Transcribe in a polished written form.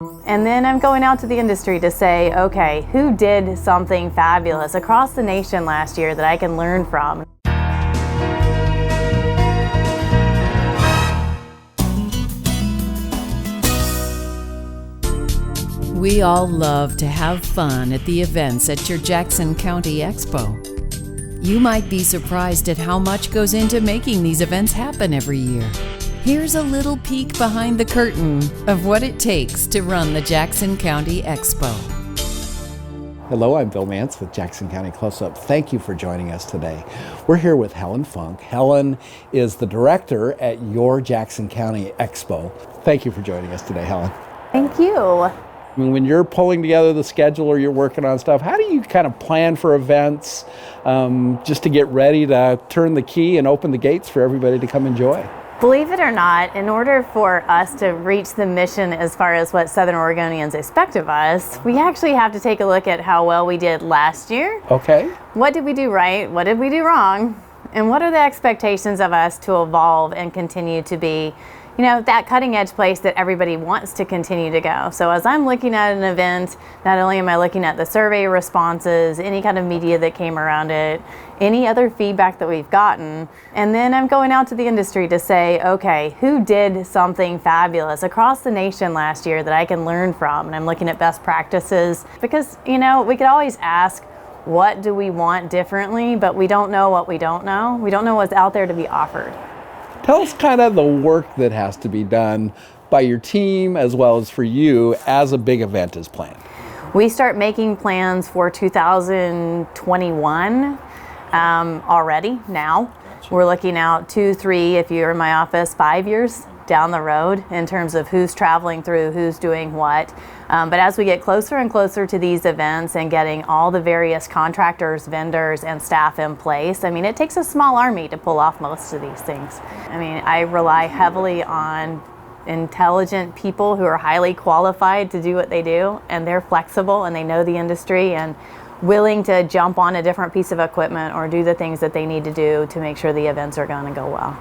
And then I'm going out to the industry to say, okay, who did something fabulous across the nation last year that I can learn from? We all love to have fun at the events at your Jackson County Expo. You might be surprised at how much goes into making these events happen every year. Here's a little peek behind the curtain of what it takes to run the Jackson County Expo. Hello, I'm Bill Mance with Jackson County Close-Up. Thank you for joining us today. We're here with Helen Funk. Helen is the director at your Jackson County Expo. Thank you for joining us today, Helen. Thank you. When you're pulling together the schedule or you're working on stuff, how do you kind of plan for events just to get ready to turn the key and open the gates for everybody to come enjoy? Believe it or not, in order for us to reach the mission as far as what Southern Oregonians expect of us, we actually have to take a look at how well we did last year. Okay. What did we do right? What did we do wrong? And what are the expectations of us to evolve and continue to be, you know, that cutting edge place that everybody wants to continue to go. So as I'm looking at an event, not only am I looking at the survey responses, any kind of media that came around it, any other feedback that we've gotten, and then I'm going out to the industry to say, okay, who did something fabulous across the nation last year that I can learn from? And I'm looking at best practices because, you know, we could always ask, what do we want differently? But we don't know what we don't know. We don't know what's out there to be offered. Tell us kind of the work that has to be done by your team as well as for you as a big event is planned. We start making plans for 2021 already now. We're looking out 2, 3, if you're in my office, 5 years down the road in terms of who's traveling through, who's doing what. But as we get closer and closer to these events and getting all the various contractors, vendors, and staff in place, I mean, it takes a small army to pull off most of these things. I mean, I rely heavily on intelligent people who are highly qualified to do what they do, and they're flexible and they know the industry and willing to jump on a different piece of equipment or do the things that they need to do to make sure the events are going to go well.